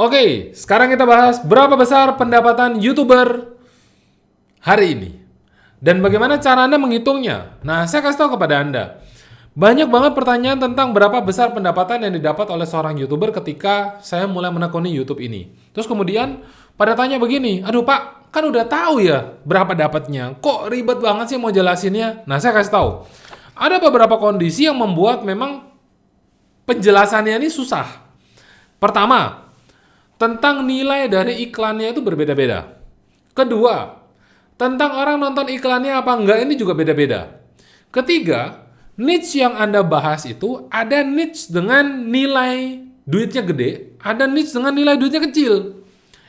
Oke, sekarang kita bahas berapa besar pendapatan YouTuber hari ini. Dan bagaimana cara Anda menghitungnya? Nah, saya kasih tahu kepada Anda. Banyak banget pertanyaan tentang berapa besar pendapatan yang didapat oleh seorang YouTuber ketika saya mulai menekuni YouTube ini. Terus kemudian pada tanya begini, aduh Pak, kan udah tahu ya berapa dapatnya. Kok ribet banget sih mau jelasinnya? Nah, saya kasih tahu. Ada beberapa kondisi yang membuat memang penjelasannya ini susah. Pertama, tentang nilai dari iklannya itu berbeda-beda. Kedua, tentang orang nonton iklannya apa enggak ini juga beda-beda. Ketiga, niche yang Anda bahas itu ada niche dengan nilai duitnya gede, ada niche dengan nilai duitnya kecil.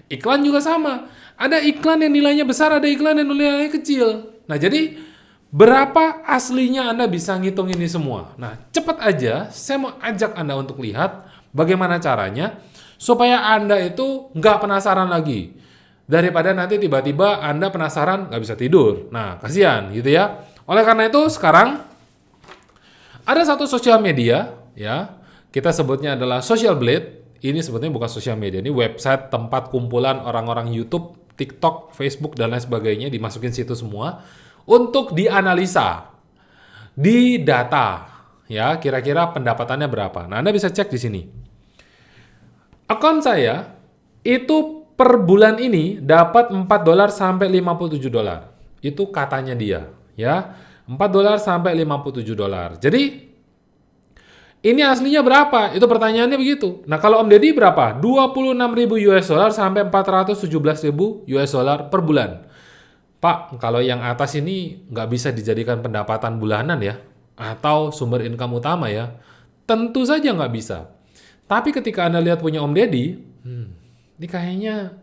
Iklan juga sama. Ada iklan yang nilainya besar, ada iklan yang nilainya kecil. Nah, jadi berapa aslinya Anda bisa ngitung ini semua? Nah, cepat aja saya mau ajak Anda untuk lihat bagaimana caranya supaya Anda itu nggak penasaran lagi. Daripada nanti tiba-tiba Anda penasaran nggak bisa tidur. Nah, kasihan gitu ya. Oleh karena itu sekarang ada satu sosial media ya, kita sebutnya adalah Social Blade. Ini sebetulnya bukan sosial media, ini website tempat kumpulan orang-orang YouTube, TikTok, Facebook dan lain sebagainya, dimasukin situ semua untuk dianalisa, di data ya, kira-kira pendapatannya berapa. Nah, Anda bisa cek di sini. Akun saya itu per bulan ini dapat $4 sampai $57. Itu katanya dia, ya. $4 sampai $57. Jadi ini aslinya berapa? Itu pertanyaannya begitu. Nah, kalau Om Deddy berapa? $26.000 sampai $417.000 per bulan. Pak, kalau yang atas ini nggak bisa dijadikan pendapatan bulanan ya, atau sumber income utama ya. Tentu saja nggak bisa. Tapi ketika Anda lihat punya Om Deddy, ini kayaknya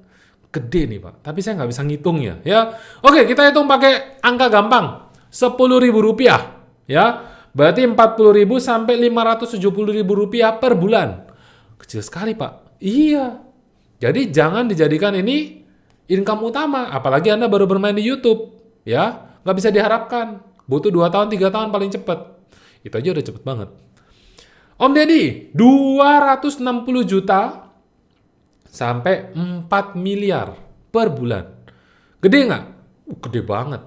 gede nih Pak. Tapi saya nggak bisa ngitungnya ya. Oke, kita hitung pakai angka gampang. Rp10.000 ya. Berarti Rp40.000 sampai Rp570.000 per bulan. Kecil sekali Pak. Iya. Jadi jangan dijadikan ini income utama. Apalagi Anda baru bermain di YouTube. Ya, nggak bisa diharapkan. Butuh 2 tahun, 3 tahun paling cepat. Itu aja udah cepet banget. Om Deddy, 260 juta sampai 4 miliar per bulan. Gede nggak? Gede banget.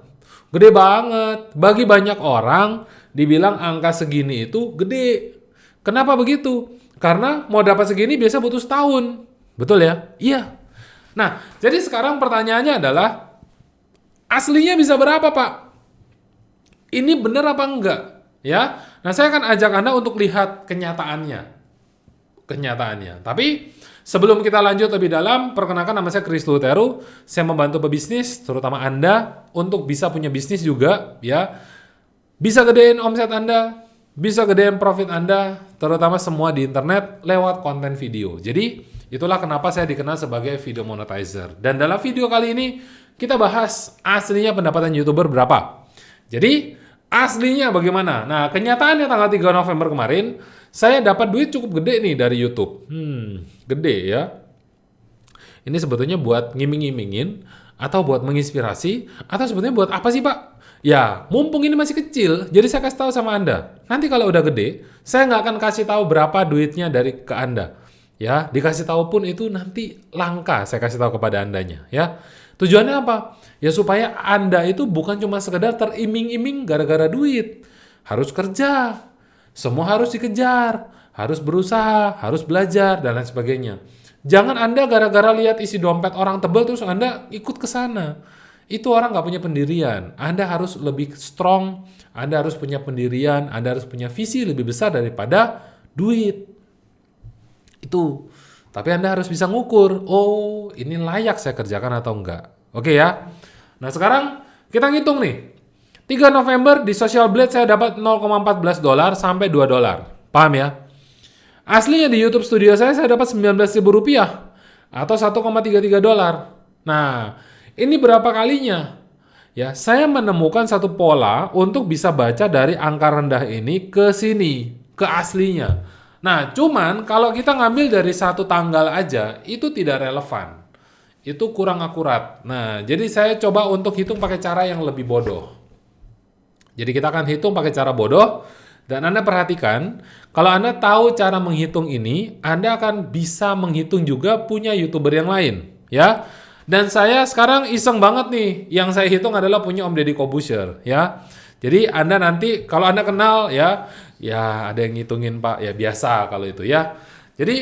Gede banget. Bagi banyak orang, dibilang angka segini itu gede. Kenapa begitu? Karena mau dapat segini biasa butuh setahun. Betul ya? Iya. Nah, jadi sekarang pertanyaannya adalah, aslinya bisa berapa Pak? Ini benar apa enggak? Ya, nah saya akan ajak Anda untuk lihat kenyataannya. Tapi sebelum kita lanjut lebih dalam, perkenalkan nama saya Chris Luteru. Saya membantu pebisnis, terutama Anda, untuk bisa punya bisnis juga. Ya, bisa gedein omset Anda, bisa gedein profit Anda, terutama semua di internet lewat konten video. Jadi itulah kenapa saya dikenal sebagai video monetizer. Dan dalam video kali ini kita bahas aslinya pendapatan YouTuber berapa. Jadi aslinya bagaimana? Nah, kenyataannya tanggal 3 November kemarin, saya dapat duit cukup gede nih dari YouTube. Gede ya. Ini sebetulnya buat ngiming-ngimingin, atau buat menginspirasi, atau sebetulnya buat apa sih Pak? Ya, mumpung ini masih kecil, jadi saya kasih tahu sama Anda. Nanti kalau udah gede, saya nggak akan kasih tahu berapa duitnya dari ke Anda. Ya, dikasih tahu pun itu nanti langka saya kasih tahu kepada Andanya. Ya, tujuannya apa? Ya supaya Anda itu bukan cuma sekedar teriming-iming gara-gara duit. Harus kerja. Semua harus dikejar. Harus berusaha, harus belajar, dan lain sebagainya. Jangan Anda gara-gara lihat isi dompet orang tebal terus Anda ikut ke sana. Itu orang nggak punya pendirian. Anda harus lebih strong. Anda harus punya pendirian. Anda harus punya visi lebih besar daripada duit. Itu. Tapi Anda harus bisa ngukur. Oh, ini layak saya kerjakan atau enggak. Oke ya. Nah sekarang kita ngitung nih. 3 November di Social Blade saya dapat $0,14 sampai $2. Paham ya? Aslinya di YouTube Studio saya dapat Rp19.000 atau $1,33. Nah, ini berapa kalinya? Ya, saya menemukan satu pola untuk bisa baca dari angka rendah ini ke sini, ke aslinya. Nah, cuman kalau kita ngambil dari satu tanggal aja, itu tidak relevan. Itu kurang akurat. Nah, jadi saya coba untuk hitung pakai cara yang lebih bodoh. Jadi kita akan hitung pakai cara bodoh. Dan Anda perhatikan, kalau Anda tahu cara menghitung ini, Anda akan bisa menghitung juga punya YouTuber yang lain, ya. Dan saya sekarang iseng banget nih, yang saya hitung adalah punya Om Deddy Corbuzier, ya. Jadi Anda nanti kalau Anda kenal ya, ya ada yang ngitungin Pak, ya biasa kalau itu ya. Jadi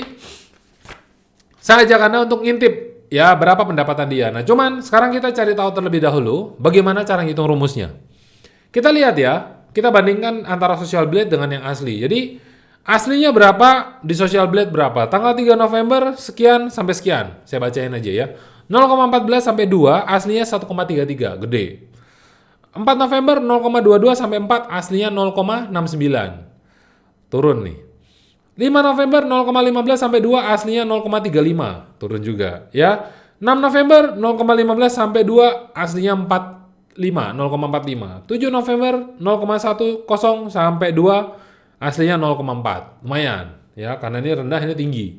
saya ajak Anda untuk ngintip ya berapa pendapatan dia. Nah, cuman sekarang kita cari tahu terlebih dahulu bagaimana cara ngitung rumusnya. Kita lihat ya, kita bandingkan antara Social Blade dengan yang asli. Jadi aslinya berapa, di Social Blade berapa. Tanggal 3 November sekian sampai sekian. Saya bacain aja ya. 0,14 sampai 2, aslinya 1,33, gede. 4 November 0,22 sampai 4, aslinya 0,69. Turun nih. 5 November 0,15 sampai 2, aslinya 0,35. Turun juga ya. 6 November 0,15 sampai 2, aslinya 0,45. 7 November 0,10 sampai 2, aslinya 0,4. Lumayan ya, karena ini rendah ini tinggi.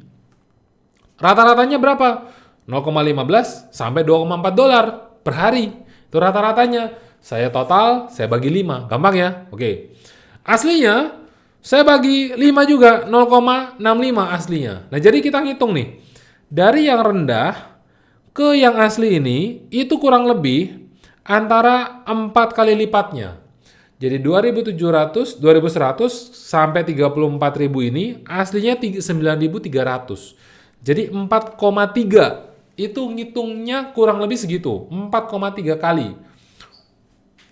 Rata-ratanya berapa? 0,15 sampai 2,4 dolar per hari. Itu rata-ratanya. Saya total, saya bagi 5. Gampang ya? Oke. Aslinya saya bagi 5 juga, 0,65 aslinya. Nah, jadi kita ngitung nih. Dari yang rendah ke yang asli ini itu kurang lebih antara 4 kali lipatnya. Jadi 2.700, 2.100 sampai 34.000 ini aslinya 9.300. Jadi 4,3 itu ngitungnya kurang lebih segitu, 4,3 kali.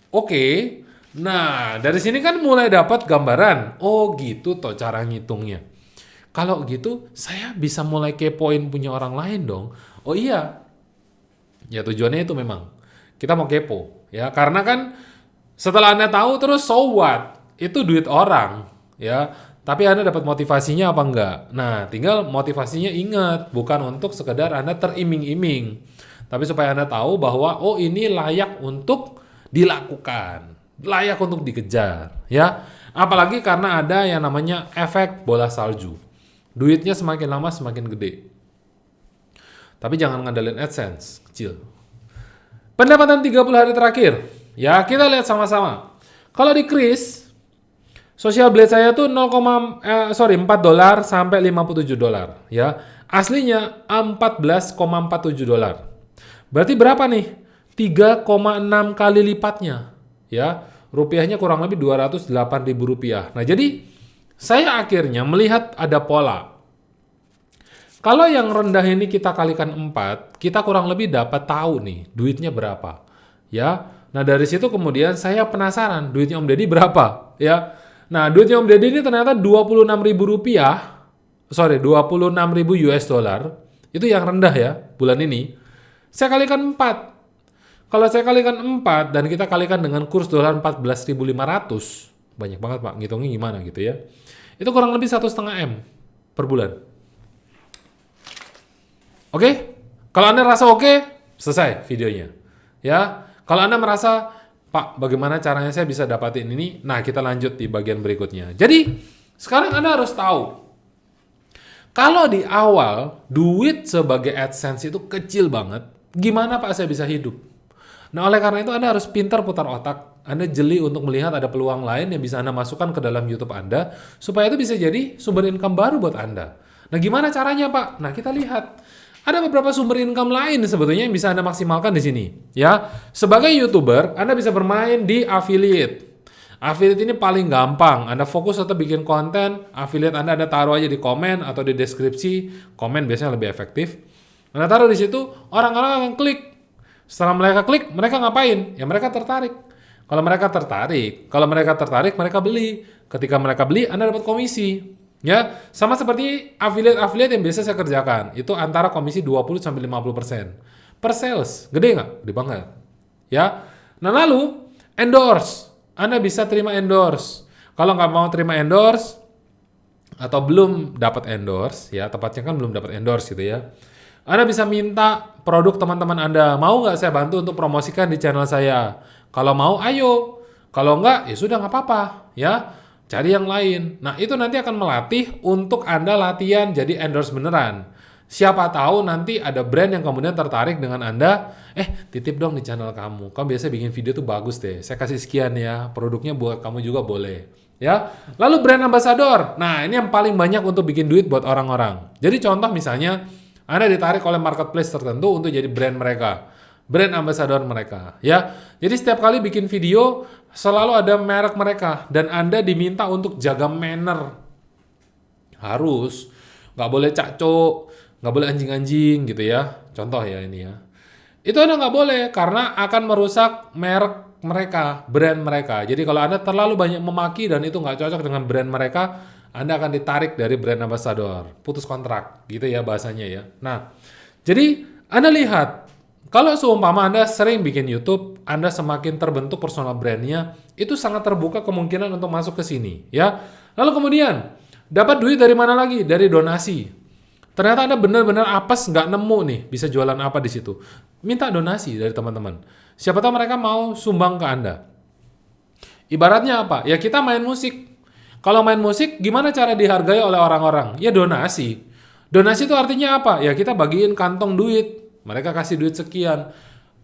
Oke, nah dari sini kan mulai dapat gambaran. Oh gitu toh cara ngitungnya. Kalau gitu saya bisa mulai kepoin punya orang lain dong. Oh iya, ya tujuannya itu memang kita mau kepo ya, karena kan setelah Anda tahu terus so what? Itu duit orang ya. Tapi Anda dapat motivasinya apa enggak? Nah, tinggal motivasinya ingat, bukan untuk sekedar Anda teriming-iming. Tapi supaya Anda tahu bahwa oh ini layak untuk dilakukan, layak untuk dikejar ya. Apalagi karena ada yang namanya efek bola salju. Duitnya semakin lama semakin gede. Tapi jangan ngandalin AdSense, kecil. Pendapatan 30 hari terakhir. Ya, kita lihat sama-sama. Kalau di Kris, Social Blade saya tuh 4 dolar sampai 57 dolar. Ya, aslinya 14,47 dolar. Berarti berapa nih? 3,6 kali lipatnya. Ya, rupiahnya kurang lebih 208.000 rupiah. Nah, jadi saya akhirnya melihat ada pola. Kalau yang rendah ini kita kalikan 4, kita kurang lebih dapat tahu nih duitnya berapa. Ya. Nah, dari situ kemudian saya penasaran duitnya Om Deddy berapa, ya. Nah, duitnya Om Deddy ini ternyata 26.000 rupiah. 26.000 US dollar. Itu yang rendah ya bulan ini. Saya kalikan 4. Kalau saya kalikan 4 dan kita kalikan dengan kurs dolar 14.500, banyak banget Pak, ngitungnya gimana gitu ya. Itu kurang lebih 1,5 M per bulan. Oke? Kalau Anda rasa oke, selesai videonya. Ya. Kalau Anda merasa, Pak, bagaimana caranya saya bisa dapatin ini? Nah, kita lanjut di bagian berikutnya. Jadi, sekarang Anda harus tahu. Kalau di awal, duit sebagai AdSense itu kecil banget, gimana Pak saya bisa hidup? Nah, oleh karena itu Anda harus pintar putar otak. Anda jeli untuk melihat ada peluang lain yang bisa Anda masukkan ke dalam YouTube Anda, supaya itu bisa jadi sumber income baru buat Anda. Nah, gimana caranya Pak? Nah, kita lihat. Ada beberapa sumber income lain sebetulnya yang bisa Anda maksimalkan di sini. Ya, sebagai YouTuber, Anda bisa bermain di affiliate. Affiliate ini paling gampang. Anda fokus tetap bikin konten, affiliate Anda taruh aja di komen atau di deskripsi. Komen biasanya lebih efektif. Anda taruh di situ, orang-orang akan klik. Setelah mereka klik, mereka ngapain? Ya mereka tertarik. Kalau mereka tertarik, mereka beli. Ketika mereka beli, Anda dapat komisi. Ya, sama seperti affiliate yang biasa saya kerjakan. Itu antara komisi 20-50% per sales. Gede nggak? Gede banget. Ya. Nah, lalu endorse. Anda bisa terima endorse. Kalau nggak mau terima endorse atau belum dapat endorse, ya tepatnya kan belum dapat endorse gitu ya. Anda bisa minta produk teman-teman Anda. Mau nggak saya bantu untuk promosikan di channel saya? Kalau mau, ayo. Kalau nggak, ya sudah nggak apa-apa. Ya. Cari yang lain. Nah, itu nanti akan melatih untuk Anda latihan jadi endorse beneran. Siapa tahu nanti ada brand yang kemudian tertarik dengan Anda, titip dong di channel kamu. Kamu biasa bikin video tuh bagus deh. Saya kasih sekian ya, produknya buat kamu juga boleh. Ya, lalu brand ambassador. Nah, ini yang paling banyak untuk bikin duit buat orang-orang. Jadi contoh misalnya, Anda ditarik oleh marketplace tertentu untuk jadi brand mereka, brand ambassador mereka. Ya, jadi setiap kali bikin video selalu ada merek mereka dan Anda diminta untuk jaga manner. Harus, nggak boleh cakcok, nggak boleh anjing-anjing gitu ya. Contoh ya ini ya. Itu Anda nggak boleh karena akan merusak merek mereka, brand mereka. Jadi kalau Anda terlalu banyak memaki dan itu nggak cocok dengan brand mereka, Anda akan ditarik dari brand ambassador, putus kontrak, gitu ya bahasanya ya. Nah, jadi Anda lihat, kalau seumpama Anda sering bikin YouTube, Anda semakin terbentuk personal brandnya, itu sangat terbuka kemungkinan untuk masuk ke sini, ya. Lalu kemudian, dapat duit dari mana lagi? Dari donasi. Ternyata Anda benar-benar apes nggak nemu nih bisa jualan apa di situ. Minta donasi dari teman-teman. Siapa tahu mereka mau sumbang ke Anda. Ibaratnya apa? Ya kita main musik. Kalau main musik, gimana cara dihargai oleh orang-orang? Ya donasi. Donasi itu artinya apa? Ya kita bagiin kantong duit. Mereka kasih duit sekian.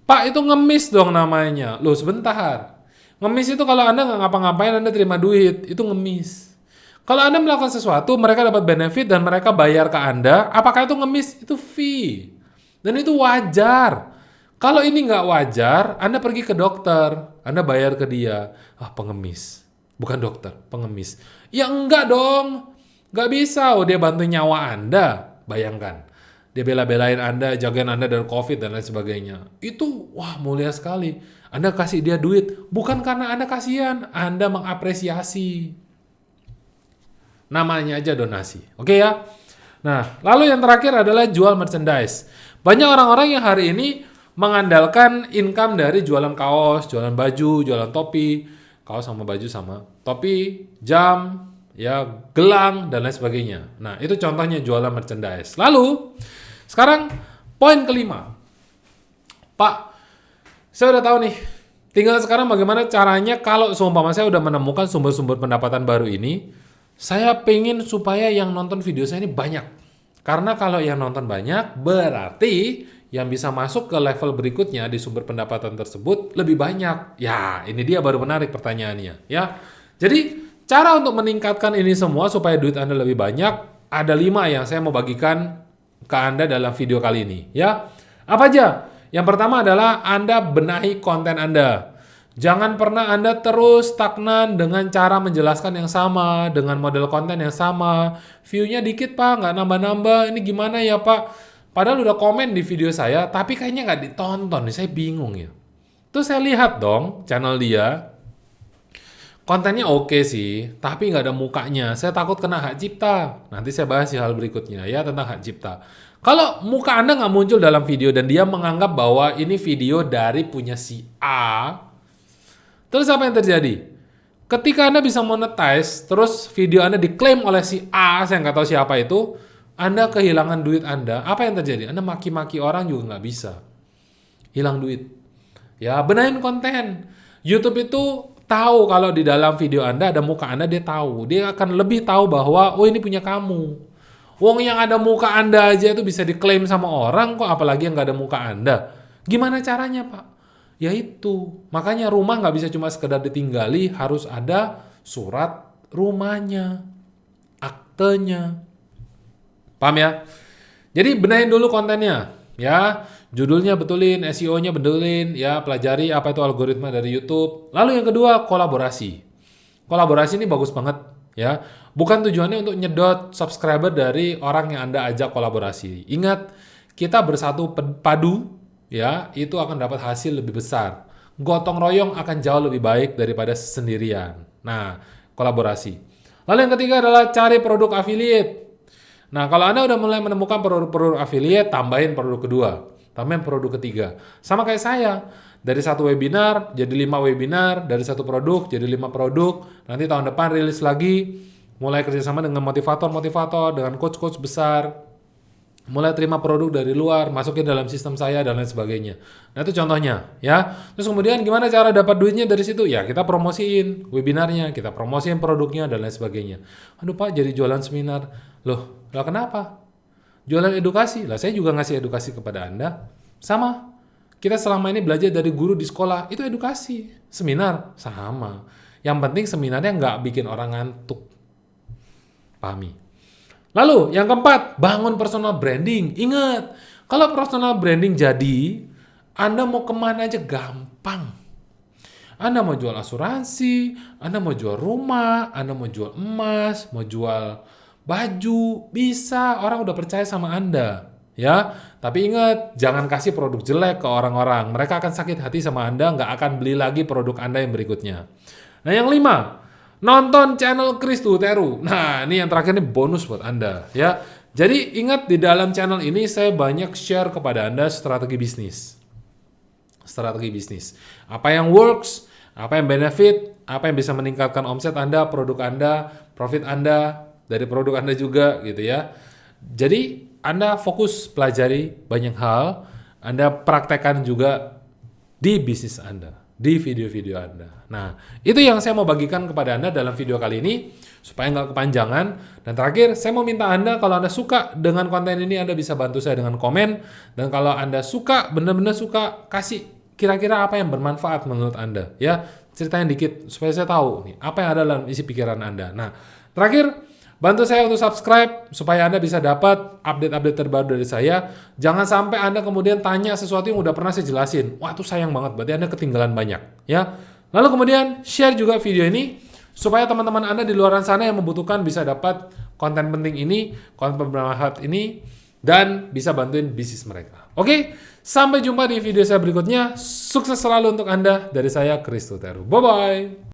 Pak, itu ngemis dong namanya. Loh sebentar. Ngemis itu kalau Anda nggak ngapa-ngapain, Anda terima duit. Itu ngemis. Kalau Anda melakukan sesuatu, mereka dapat benefit dan mereka bayar ke Anda, apakah itu ngemis? Itu fee. Dan itu wajar. Kalau ini nggak wajar, Anda pergi ke dokter, Anda bayar ke dia. Ah, pengemis. Bukan dokter, pengemis. Ya enggak dong. Nggak bisa. Oh, dia bantu nyawa Anda. Bayangkan. Dia bela-belain Anda, jagain Anda dari COVID dan lain sebagainya. Itu, wah mulia sekali. Anda kasih dia duit. Bukan karena Anda kasihan, Anda mengapresiasi. Namanya aja donasi. Oke ya? Nah, lalu yang terakhir adalah jual merchandise. Banyak orang-orang yang hari ini mengandalkan income dari jualan kaos, jualan baju, jualan topi, kaos sama baju sama topi, jam, ya gelang dan lain sebagainya. Nah, itu contohnya jualan merchandise. Lalu, sekarang poin kelima. Pak, saya udah tahu nih. Tinggal sekarang bagaimana caranya kalau seumpama saya udah menemukan sumber-sumber pendapatan baru ini, saya pengen supaya yang nonton video saya ini banyak. Karena kalau yang nonton banyak, berarti yang bisa masuk ke level berikutnya di sumber pendapatan tersebut lebih banyak. Ya, ini dia baru menarik pertanyaannya. Ya, jadi cara untuk meningkatkan ini semua supaya duit Anda lebih banyak, ada 5 yang saya mau bagikan ke Anda dalam video kali ini. Ya, apa aja? Yang pertama adalah Anda benahi konten Anda. Jangan pernah Anda terus stagnan dengan cara menjelaskan yang sama, dengan model konten yang sama. View-nya dikit Pak, nggak nambah-nambah. Ini gimana ya Pak? Padahal udah komen di video saya, tapi kayaknya nggak ditonton. Saya bingung ya. Terus saya lihat dong channel dia. Kontennya oke sih, tapi nggak ada mukanya. Saya takut kena hak cipta. Nanti saya bahas di hal berikutnya ya tentang hak cipta. Kalau muka Anda nggak muncul dalam video dan dia menganggap bahwa ini video dari punya si A, terus apa yang terjadi? Ketika Anda bisa monetize, terus video Anda diklaim oleh si A, saya nggak tahu siapa itu, Anda kehilangan duit Anda. Apa yang terjadi? Anda maki-maki orang juga nggak bisa. Hilang duit. Ya, benahin konten. YouTube itu tahu kalau di dalam video Anda ada muka Anda, dia tahu. Dia akan lebih tahu bahwa, oh ini punya kamu. Wong yang ada muka Anda aja itu bisa diklaim sama orang kok, apalagi yang nggak ada muka Anda. Gimana caranya, Pak? Ya itu, makanya rumah nggak bisa cuma sekedar ditinggali, harus ada surat rumahnya, aktenya. Paham ya? Jadi benahin dulu kontennya, ya. Judulnya betulin, SEO-nya betulin, ya pelajari apa itu algoritma dari YouTube. Lalu yang kedua, kolaborasi. Kolaborasi ini bagus banget, ya. Bukan tujuannya untuk nyedot subscriber dari orang yang Anda ajak kolaborasi. Ingat, kita bersatu padu, ya, itu akan dapat hasil lebih besar. Gotong royong akan jauh lebih baik daripada sendirian. Nah, kolaborasi. Lalu yang ketiga adalah cari produk affiliate. Nah, kalau Anda udah mulai menemukan produk-produk affiliate, tambahin produk kedua, tambahin produk ketiga. Sama kayak saya, dari 1 webinar jadi 5 webinar, dari 1 produk jadi 5 produk. Nanti tahun depan rilis lagi, mulai kerjasama dengan motivator-motivator, dengan coach-coach besar. Mulai terima produk dari luar, masukin dalam sistem saya dan lain sebagainya. Nah itu contohnya ya. Terus kemudian gimana cara dapat duitnya dari situ? Ya kita promosiin webinarnya, kita promosiin produknya dan lain sebagainya. Aduh Pak jadi jualan seminar. Loh, lah kenapa? Jualan edukasi. Lah saya juga ngasih edukasi kepada Anda. Sama. Kita selama ini belajar dari guru di sekolah, itu edukasi. Seminar, sama. Yang penting seminarnya nggak bikin orang ngantuk. Pahami? Lalu yang keempat, bangun personal branding. Ingat, kalau personal branding jadi, Anda mau kemana aja gampang. Anda mau jual asuransi, Anda mau jual rumah, Anda mau jual emas, mau jual baju, bisa. Orang udah percaya sama Anda. Ya, tapi ingat, jangan kasih produk jelek ke orang-orang. Mereka akan sakit hati sama Anda, nggak akan beli lagi produk Anda yang berikutnya. Nah, yang 5, nonton channel Kristu Teru. Nah, ini yang terakhir ini bonus buat Anda, ya. Jadi ingat, di dalam channel ini saya banyak share kepada Anda strategi bisnis. Strategi bisnis. Apa yang works, apa yang benefit, apa yang bisa meningkatkan omset Anda, produk Anda, profit Anda, dari produk Anda juga gitu ya. Jadi Anda fokus pelajari banyak hal, Anda praktekkan juga di bisnis Anda, di video-video Anda. Nah, itu yang saya mau bagikan kepada Anda dalam video kali ini, supaya nggak kepanjangan. Dan terakhir, saya mau minta Anda, kalau Anda suka dengan konten ini, Anda bisa bantu saya dengan komen. Dan kalau Anda suka, benar-benar suka, kasih kira-kira apa yang bermanfaat menurut Anda. Ya, ceritain dikit, supaya saya tahu nih, apa yang ada dalam isi pikiran Anda. Nah, terakhir, bantu saya untuk subscribe supaya Anda bisa dapat update-update terbaru dari saya. Jangan sampai Anda kemudian tanya sesuatu yang udah pernah saya jelasin. Wah, itu sayang banget, berarti Anda ketinggalan banyak, ya. Lalu kemudian share juga video ini supaya teman-teman Anda di luar sana yang membutuhkan bisa dapat konten penting ini, konten bermanfaat ini, dan bisa bantuin bisnis mereka. Oke, sampai jumpa di video saya berikutnya. Sukses selalu untuk Anda. Dari saya, Kristu Teru. Bye-bye.